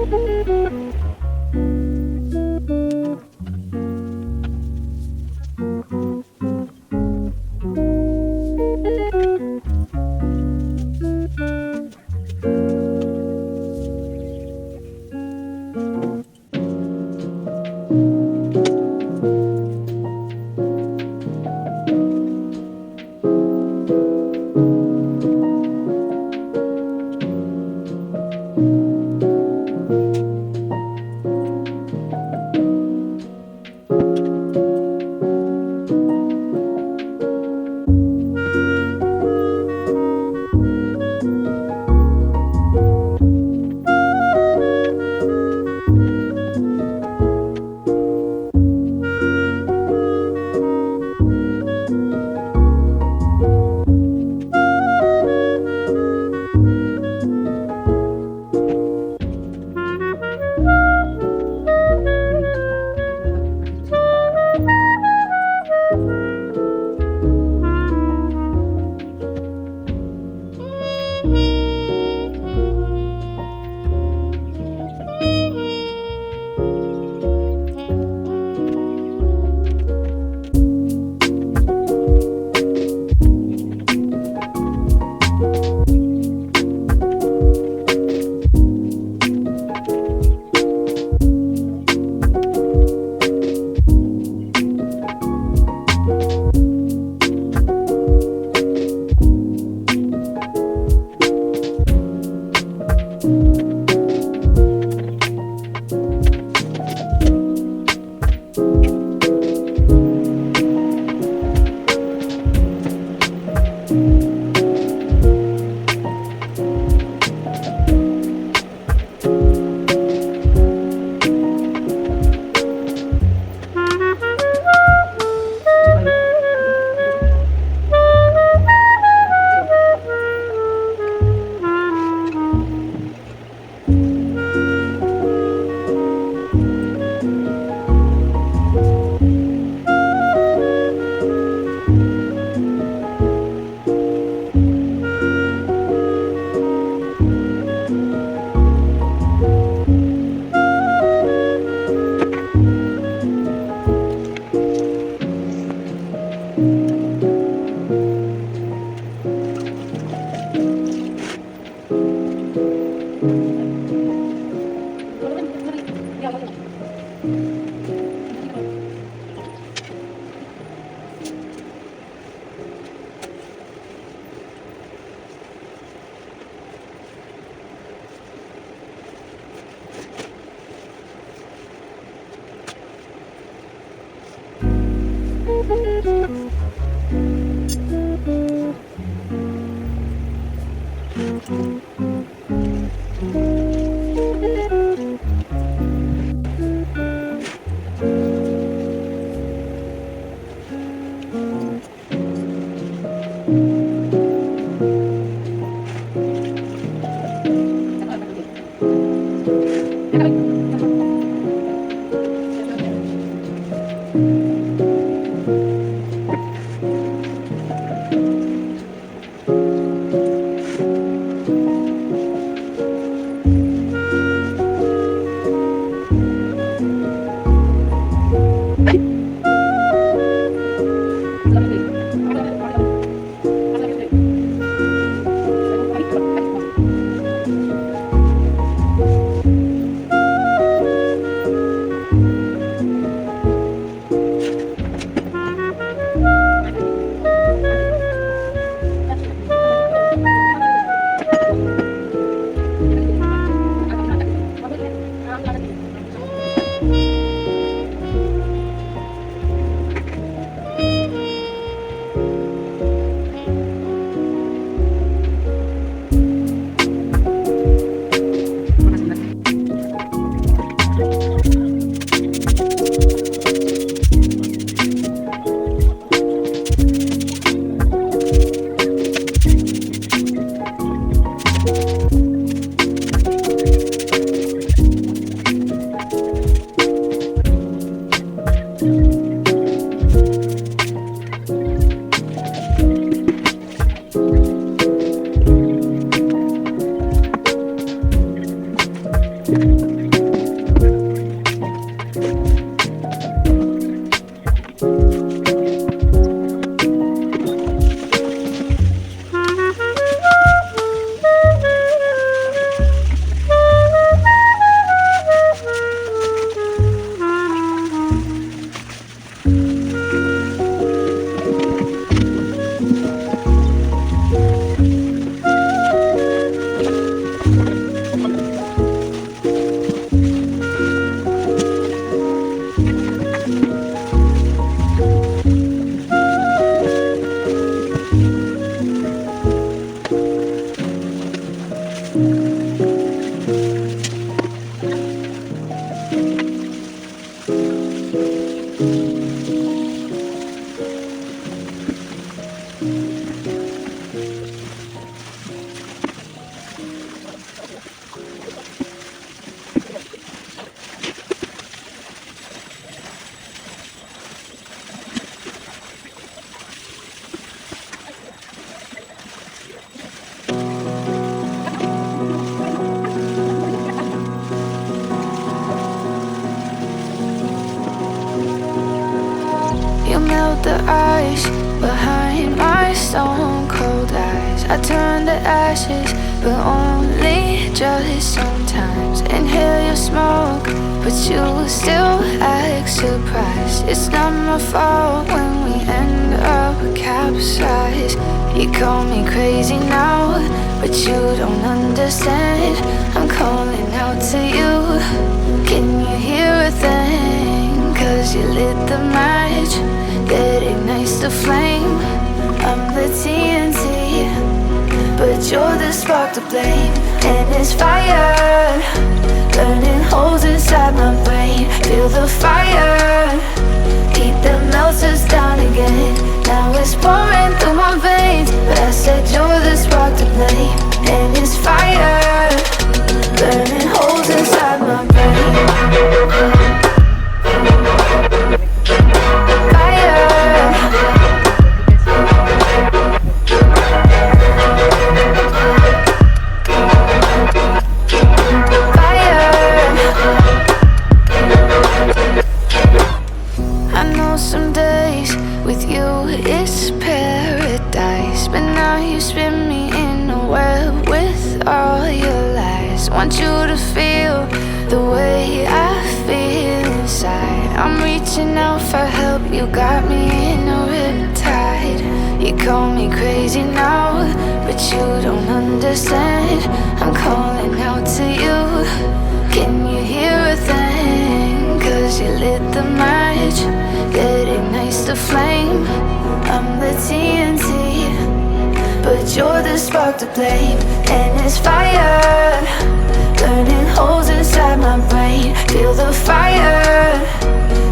Thank you. voice behind my stone cold eyes. I turn to ashes, but only just sometimes. Inhale your smoke, but you still act surprised. It's not my fault when we end up capsized. You call me crazy now, but you don't understand. I'm calling out to you. Can you hear a thing? 'Cause you lit the match that ignites the flame. I'm the TNT, but you're the spark to blame. And it's fire, burning holes inside my brain. Feel the fire, heat that melts us down again. Now it's pouring through my veins, but I said you're the spark to blame. And it's fire, burning holes inside my brain. Want you to feel the way I feel inside. I'm reaching out for help, you got me in a riptide. You call me crazy now, but you don't understand. I'm calling out to you. Can you hear a thing? 'Cause you lit the match that ignites the flame. I'm the TNT, but you're the spark to blame. And it's fire, burning holes inside my brain. Feel the fire,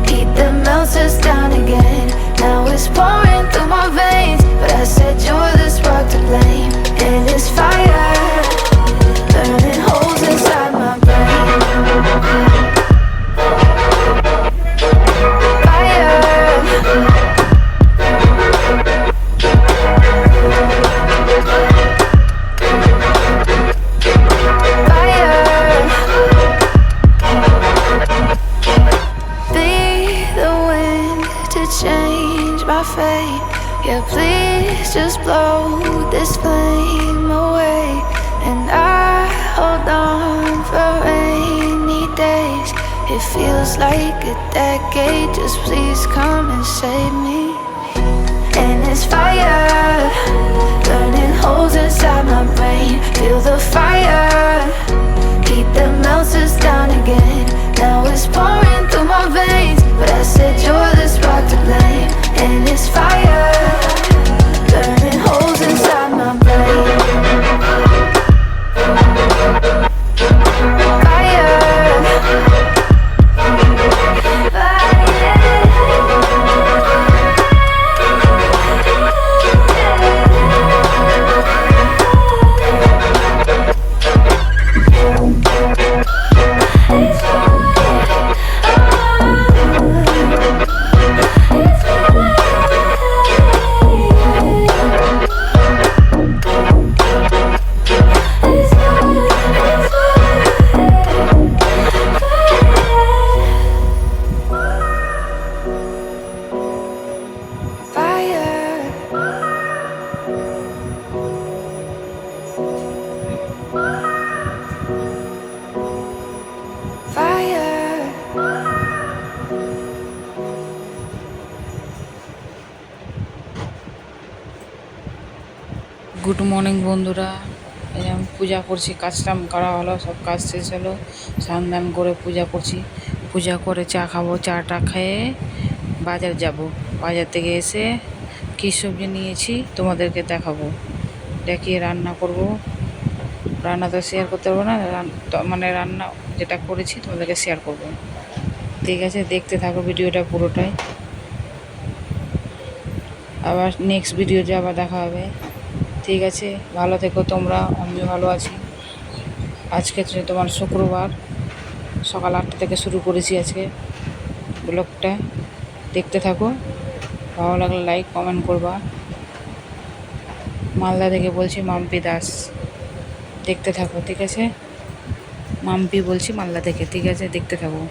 heat that melts us down again. Now it's pouring through my veins, but I said you're the spark to blame. And it's fire, burning holes inside my brain. Yeah, please just blow this flame away. And I hold on for rainy days. It feels like a decade, just please come and save me. And it's fire, burning holes inside my brain. Feel the fire, heat that melts us down again. Now it's pouring through my veins, but I said you're the spark to blame. And it's fire, burning holes inside my brain. Good morning বন্ধুরা, এই আমি পূজা করছি। কাজটাম করা হলো, সব কাজ শেষ হলো, স্নান দান করে পূজা করছি। পূজা করে চা খাবো, চাটা খেয়ে বাজার যাব। বাজার থেকে এসে কী সবজি নিয়েছি তোমাদেরকে দেখাবো, দেখিয়ে রান্না করব। রান্না তো শেয়ার করতে পারবো না, মানে রান্না যেটা করেছি তোমাদেরকে শেয়ার করব। ঠিক আছে, দেখতে থাকো ভিডিওটা পুরোটাই। আবার নেক্সট ভিডিওতে আবার দেখা হবে। ঠিক আছে, ভালো থেকো তোমরা, আমিও ভালো আছি। আজকে তোমার শুক্রবার, সকাল 8টা থেকে শুরু করেছি আজকে ব্লগটা। দেখতে থাকো, ভালো লাগলে লাইক কমেন্ট করবা। মালদা থেকে বলছি, মাম্পি দাস। দেখতে থাকো, ঠিক আছে। মাম্পি বলছি মালদা থেকে, ঠিক আছে, দেখতে থাকো।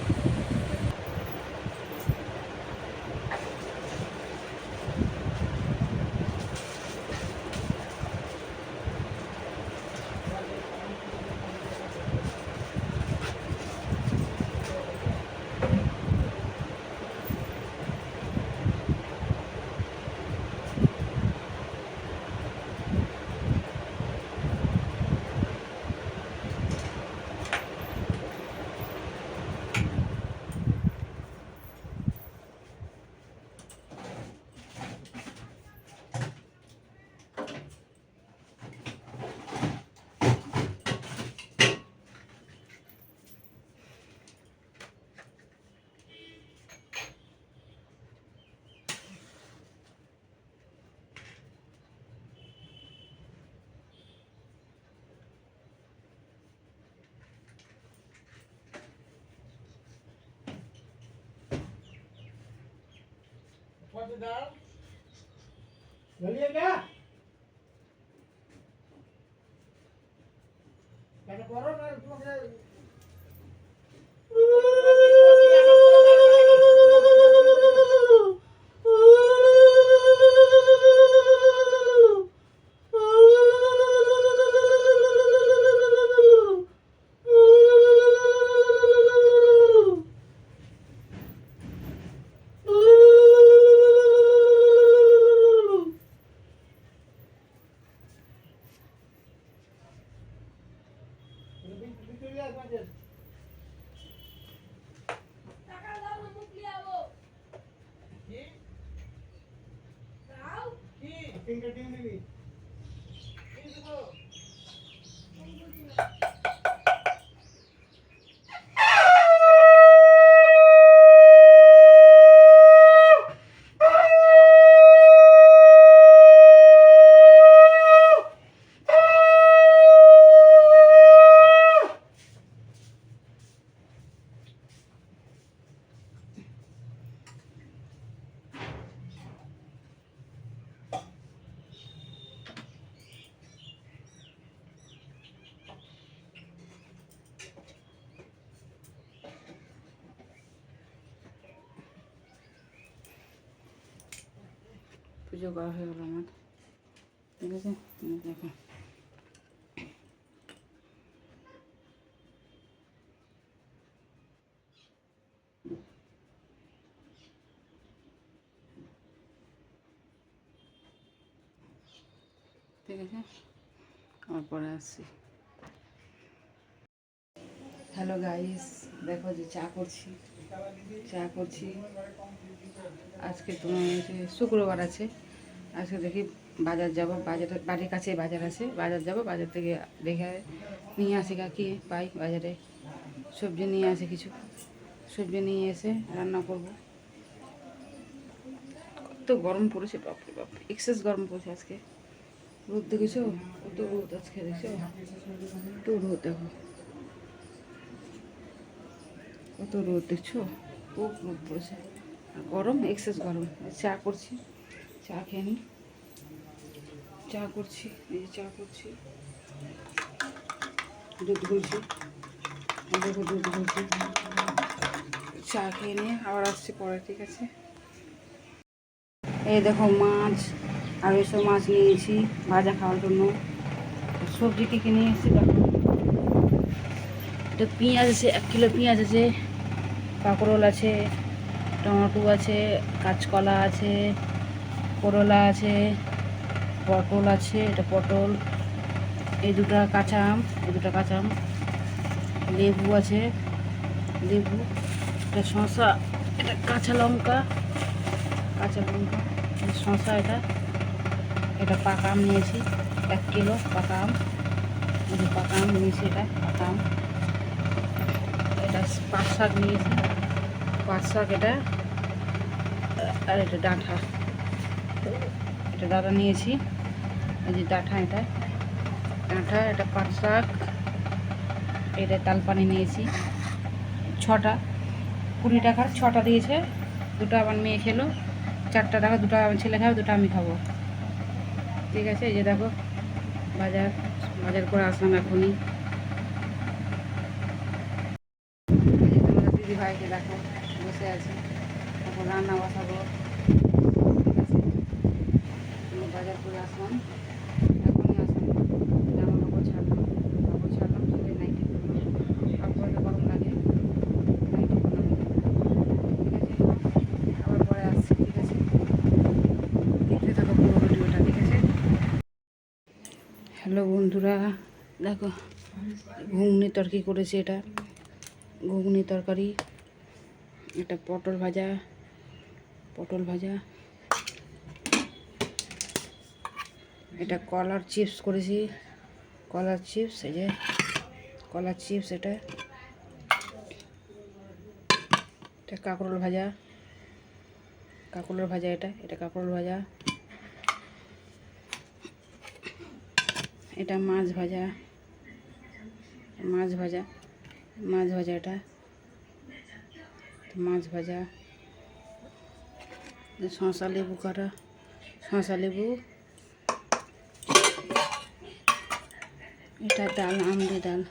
পুজো করা হয়ে গেল আমার, ঠিক আছে। দেখো ঠিক আছে, আমার পরে আসছি। হ্যালো গাইস, দেখো যে চা করছি। আজকে তোমার হচ্ছে শুক্রবার আছে। আজকে দেখি বাজার যাব, বাড়ির কাছে বাজার আছে, বাজার যাব, বাজার থেকে দেখে নিয়ে আসি কি পাই বাজারে। সবজি নিয়ে আসে, কিছু সবজি নিয়ে এসে রান্না করব। কত গরম পড়েছে, বাপরে বাপ, এক্সেস গরম পড়েছে আজকে। রোদ দেখেছো, কত রোদ আজকে, দেখছো কত রোদ, দেখো কত রোদ, দেখছো খুব রোদ পড়েছে, গরম, এক্সেস গরম। চা করছি, চা খেয়ে নিই। চা করছি, এই যে চা করছি, দুধ গুলছি, দেখো দুধ গুলছি। চা খেয়ে নিয়ে আবার আসছি পরে, ঠিক আছে। এই দেখো মাছ, আর এসব মাছ নিয়েছি ভাজা খাওয়ার জন্য। সবজি কী কী নিয়ে এসেছি দেখো, এটা পেঁয়াজ আছে, 1 কিলো পেঁয়াজ আছে, কাঁকরোল আছে, টমেটো আছে, কাঁচকলা আছে, করলা আছে, পটল আছে, এটা পটল, এই দুটো কাঁচা আম, লেবু আছে, লেবু, এটা শসা, এটা কাঁচা লঙ্কা, শসা, এটা পাকা আম নিয়েছি 1 কিলো পাকা আম, পাকা আম নিয়েছি, এটা পাকা আম। এটা পাট শাক নিয়েছি, পাট শাক এটা, আর এটা ডাঁটা, এটা ডাঁটা নিয়েছি, এই যে ডাঁটা, এটা পাট শাক, এটা তালপানি নিয়েছি 6টা, 20 টাকার 6টা দিয়েছে। 2টা আমার মেয়ে খেলো, 4টা টাকা, 2টা আমার ছেলে খাবে, 2টা আমি খাবো, ঠিক আছে। এই যে দেখো বাজার করে আসলাম এখনই। এই যে তোমাদের দিদি ভাইকে দেখো বসে আছে, এখন রান্না বসাবো, ঠিক আছে। বাজার করে আসলাম, এখনই আসলাম, জামা কাপড় ছাড়লাম, সেটাই নাইটি করলাম, তারপরে তো গরম লাগে, নাইটি করলাম, ঠিক আছে। আবার পরে আসছি, ঠিক আছে, দেখতে থাকো পুরো ভিডিওটা, ঠিক আছে। হ্যালো বন্ধুরা, দেখো ঘুগনি তরকারি করেছি, এটা ঘুগনি তরকারি, এটা পটল ভাজা, এটা কলার চিপস করেছি, এই যে কলার চিপস, এটা কাঁকরোল ভাজা, এটা কাঁকরোল ভাজা, এটা মাছ ভাজা, এটা মাছ ভাজা, শসা লেবু কাটা, শসা লেবু, এটা ডাল, আমলি ডাল,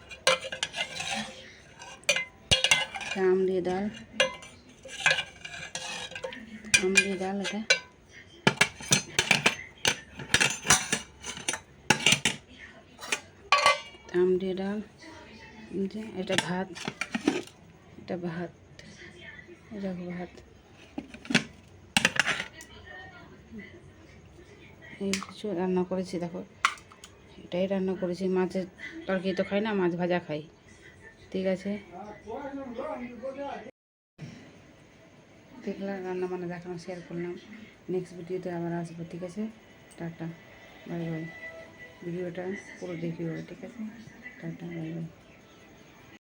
এটা আমলি ডাল, আমলি ডাল, এটা আমলি ডাল, এটা ভাত, এটা ভাত, এটা ভাত, এই কিছু রান্না করেছি। দেখো এটাই রান্না করেছি। মাছের তরকারি তো খাই না, মাছ ভাজা খাই। ঠিক আছে, দেখলাম রান্না মানে দেখানো শেয়ার করলাম। নেক্সট ভিডিওতে আবার আসবো। ঠিক আছে, টাটা, বাই বাই। ভিডিওটা পুরো দেখিও। ঠিক আছে, টাটা, বাই বাই।